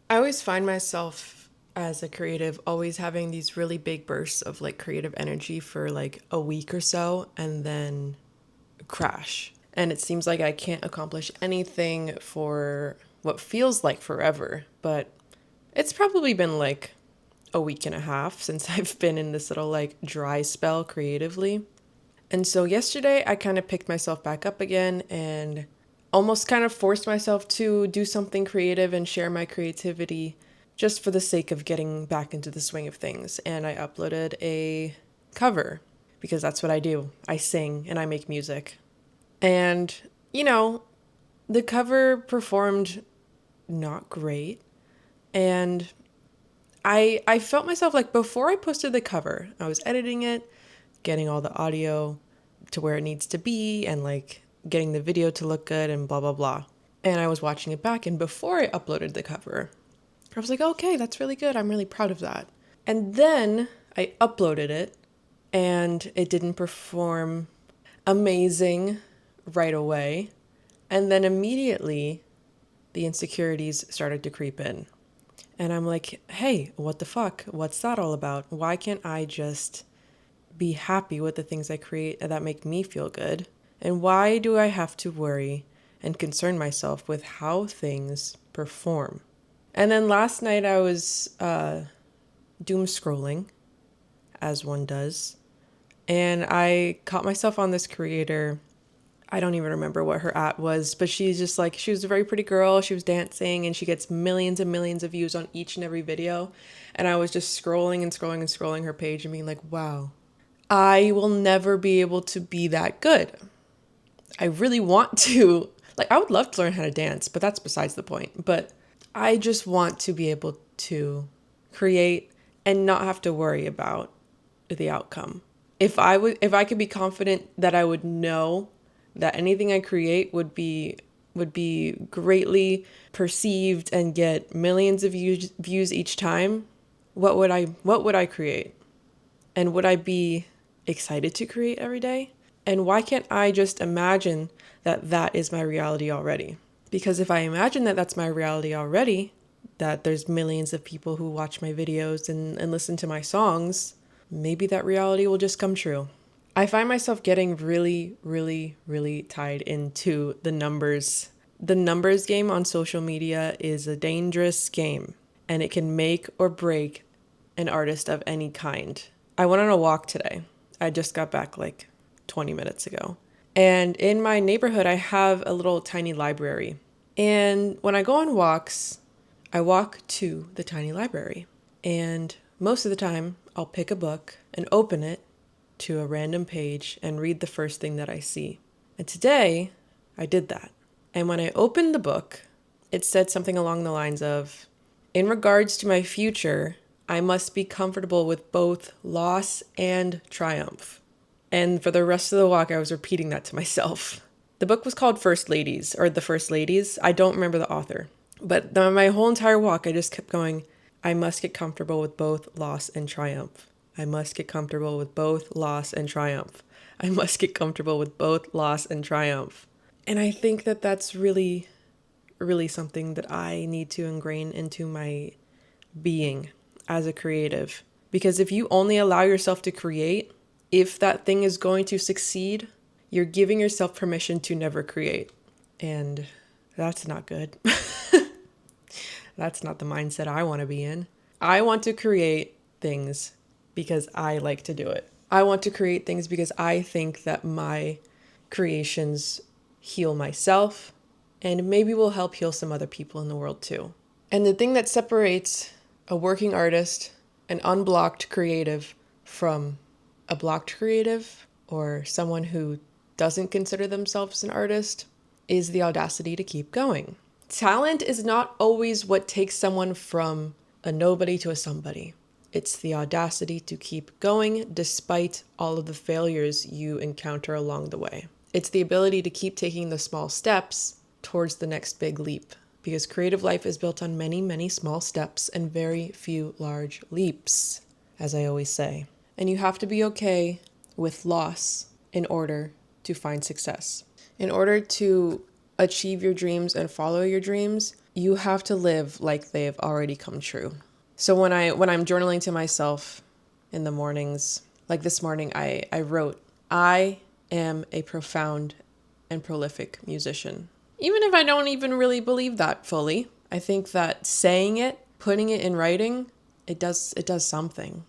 I always find myself as a creative always having these really big bursts of like creative energy for like a week or so and then crash. And it seems like I can't accomplish anything for what feels like forever, but it's probably been like a week and a half since I've been in this little like dry spell creatively. And so yesterday I kind of picked myself back up again and almost kind of forced myself to do something creative and share my creativity just for the sake of getting back into the swing of things. And I uploaded a cover because that's what I do. I sing and I make music. And, you know, the cover performed not great. And I felt myself like before I posted the cover, I was editing it, getting all the audio to where it needs to be and like getting the video to look good and blah blah blah. And I was watching it back and before I uploaded the cover, I was like, "Okay, that's really good. I'm really proud of that." And then I uploaded it and it didn't perform amazing right away. And then immediately the insecurities started to creep in. And I'm like, hey, what the fuck? What's that all about? Why can't I just be happy with the things I create that make me feel good? And why do I have to worry and concern myself with how things perform? And then last night I was doom scrolling, as one does, and I caught myself on this creator. I don't even remember what her at was, but she's just like, she was a very pretty girl. She was dancing and she gets millions and millions of views on each and every video. And I was just scrolling and scrolling and scrolling her page and being like, wow, I will never be able to be that good. I really want to, like, I would love to learn how to dance, but that's besides the point. But I just want to be able to create and not have to worry about the outcome. If I could be confident that I would know that anything I create would be greatly perceived and get millions of views each time, what would I create? And would I be excited to create every day? And why can't I just imagine that that is my reality already? Because if I imagine that that's my reality already, that there's millions of people who watch my videos and listen to my songs, maybe that reality will just come true. I find myself getting really, really, really tied into the numbers. The numbers game on social media is a dangerous game, and it can make or break an artist of any kind. I went on a walk today. I just got back like 20 minutes ago. And in my neighborhood, I have a little tiny library. And when I go on walks, I walk to the tiny library. And most of the time, I'll pick a book and open it to a random page and read the first thing that I see. And today, I did that. And when I opened the book, it said something along the lines of, in regards to my future, I must be comfortable with both loss and triumph. And for the rest of the walk, I was repeating that to myself. The book was called First Ladies, or The First Ladies. I don't remember the author. But my whole entire walk, I just kept going, I must get comfortable with both loss and triumph. I must get comfortable with both loss and triumph. I must get comfortable with both loss and triumph. And I think that that's really, really something that I need to ingrain into my being as a creative. Because if you only allow yourself to create, if that thing is going to succeed, you're giving yourself permission to never create. And that's not good. That's not the mindset I want to be in. I want to create things because I like to do it. I want to create things because I think that my creations heal myself and maybe will help heal some other people in the world too. And the thing that separates a working artist, an unblocked creative, from a blocked creative or someone who doesn't consider themselves an artist is the audacity to keep going. Talent is not always what takes someone from a nobody to a somebody. It's the audacity to keep going despite all of the failures you encounter along the way. It's the ability to keep taking the small steps towards the next big leap. Because creative life is built on many, many small steps and very few large leaps, as I always say. And you have to be okay with loss in order to find success. In order to achieve your dreams and follow your dreams, you have to live like they have already come true. So when I'm journaling to myself in the mornings, like this morning, I wrote, I am a profound and prolific musician. Even if I don't even really believe that fully, I think that saying it, putting it in writing, it does something.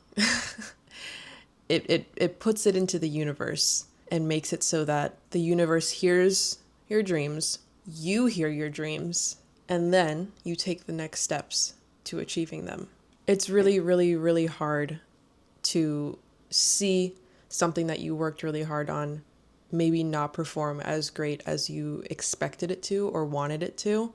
It puts it into the universe and makes it so that the universe hears your dreams, you hear your dreams, and then you take the next steps to achieving them. It's really, really, really hard to see something that you worked really hard on maybe not perform as great as you expected it to or wanted it to,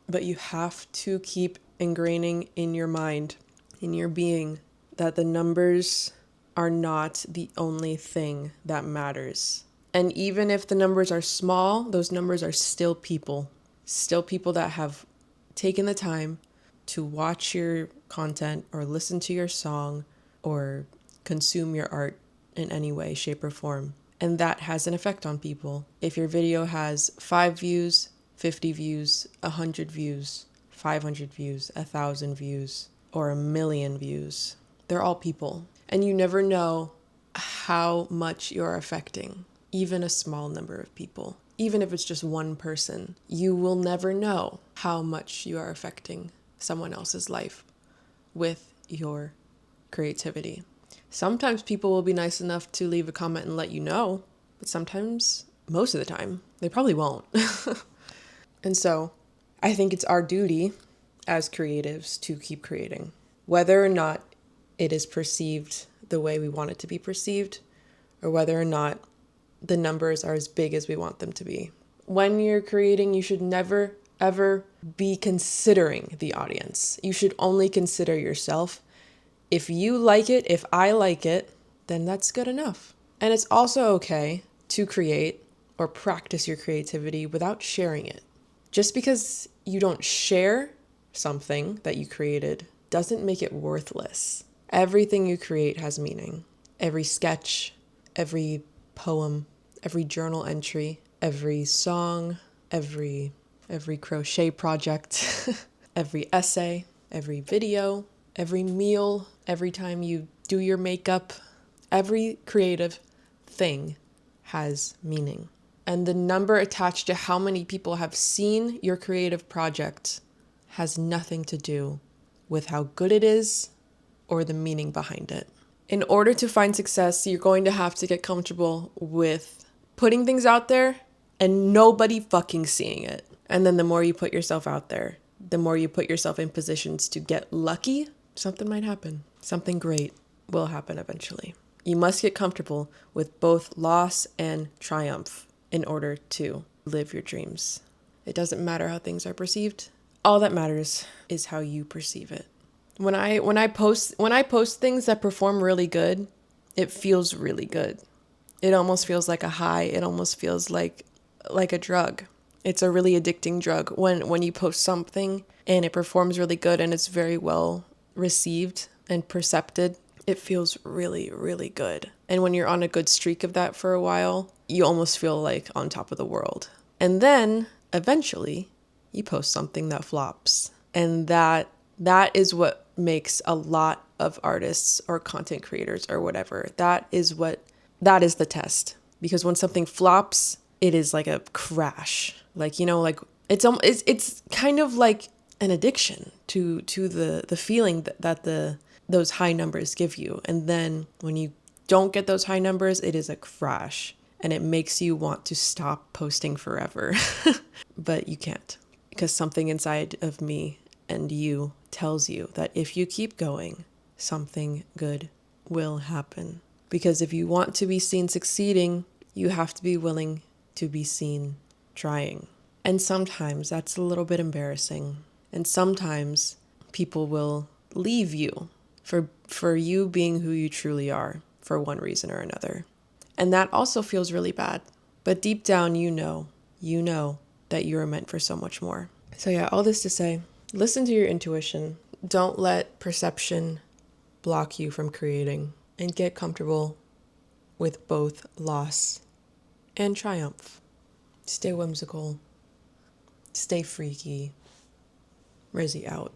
but you have to keep ingraining in your mind, in your being, that the numbers are not the only thing that matters. And even if the numbers are small, those numbers are still people that have taken the time to watch your content or listen to your song or consume your art in any way, shape, or form. And that has an effect on people. If your video has 5 views, 50 views, 100 views, 500 views, 1,000 views, or 1,000,000 views, they're all people. And you never know how much you're affecting even a small number of people. Even if it's just one person, you will never know how much you are affecting someone else's life with your creativity. Sometimes people will be nice enough to leave a comment and let you know, but sometimes, most of the time, they probably won't. And so I think it's our duty as creatives to keep creating, whether or not it is perceived the way we want it to be perceived, or whether or not the numbers are as big as we want them to be. When you're creating, you should never, ever be considering the audience. You should only consider yourself. If you like it, if I like it, then that's good enough. And it's also okay to create or practice your creativity without sharing it. Just because you don't share something that you created doesn't make it worthless. Everything you create has meaning. Every sketch, every poem, every journal entry, every song, every crochet project, every essay, every video, every meal, every time you do your makeup, every creative thing has meaning. And the number attached to how many people have seen your creative project has nothing to do with how good it is or the meaning behind it. In order to find success, you're going to have to get comfortable with putting things out there and nobody fucking seeing it. And then the more you put yourself out there, the more you put yourself in positions to get lucky, something might happen. Something great will happen eventually. You must get comfortable with both loss and triumph in order to live your dreams. It doesn't matter how things are perceived. All that matters is how you perceive it. When I post things that perform really good, it feels really good. It almost feels like a high. It almost feels like a drug. It's a really addicting drug. When you post something and it performs really good and it's very well received and percepted, it feels really, really good. And when you're on a good streak of that for a while, you almost feel like on top of the world. And then eventually you post something that flops. And that is what makes a lot of artists or content creators or whatever. That is the test. Because when something flops, it is like a crash. Like, like it's kind of like an addiction to the feeling that those high numbers give you. And then when you don't get those high numbers, it is a crash. And it makes you want to stop posting forever. But you can't. Because something inside of me and you tells you that if you keep going, something good will happen. Because if you want to be seen succeeding, you have to be willing to be seen trying. And sometimes that's a little bit embarrassing. And sometimes people will leave you for you being who you truly are for one reason or another. And that also feels really bad. But deep down, you know that you are meant for so much more. So yeah, all this to say, listen to your intuition. Don't let perception block you from creating, and get comfortable with both loss and triumph. Stay whimsical. Stay freaky. Rizzy out.